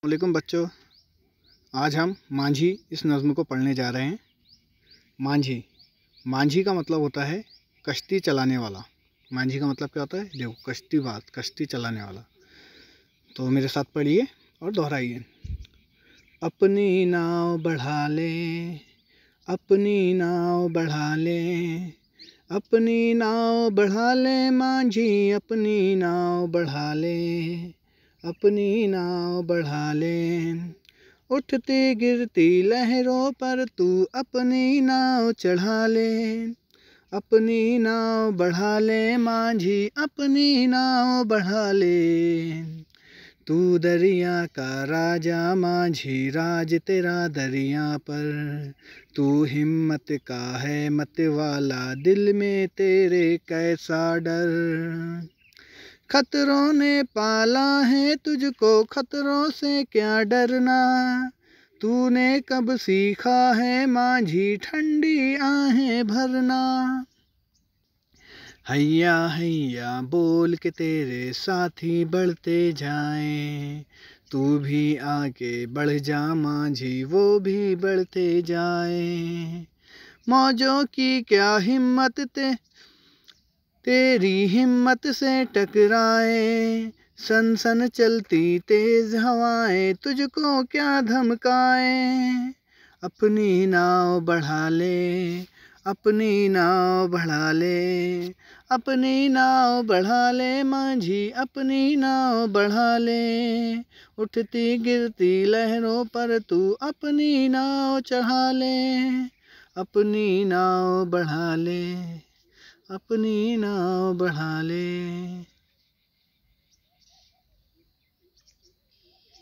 वालेकुम बच्चों, आज हम मांझी इस नज़्म को पढ़ने जा रहे हैं। मांझी मांझी का मतलब होता है कश्ती चलाने वाला। मांझी का मतलब क्या होता है? देखो, कश्ती चलाने वाला। तो मेरे साथ पढ़िए और दोहराइए। अपनी नाव बढ़ा ले, अपनी नाव बढ़ा ले, अपनी नाव बढ़ा ले मांझी, अपनी नाव बढ़ा ले, अपनी नाव बढ़ा ले। उठती गिरती लहरों पर तू अपनी नाव चढ़ा ले, अपनी नाव बढ़ा ले मांझी, अपनी नाव बढ़ा ले। तू दरिया का राजा मांझी, राज तेरा दरिया पर। तू हिम्मत का है मत वाला, दिल में तेरे कैसा डर। खतरों ने पाला है तुझको, खतरों से क्या डरना। तूने कब सीखा है मांझी, ठंडी आहें भरना। हैया हैया बोल के तेरे साथी बढ़ते जाएं, तू भी आगे बढ़ जा मांझी, वो भी बढ़ते जाएं। मौजों की क्या हिम्मत तेरी हिम्मत से टकराए, सन सन चलती तेज हवाएं तुझको क्या धमकाए। अपनी नाव बढ़ा ले, अपनी नाव बढ़ा ले, अपनी नाव बढ़ा ले मांझी, अपनी नाव बढ़ा ले। उठती गिरती लहरों पर तू अपनी नाव चढ़ा ले, अपनी नाव बढ़ा ले, अपनी नाव बढ़ा ले।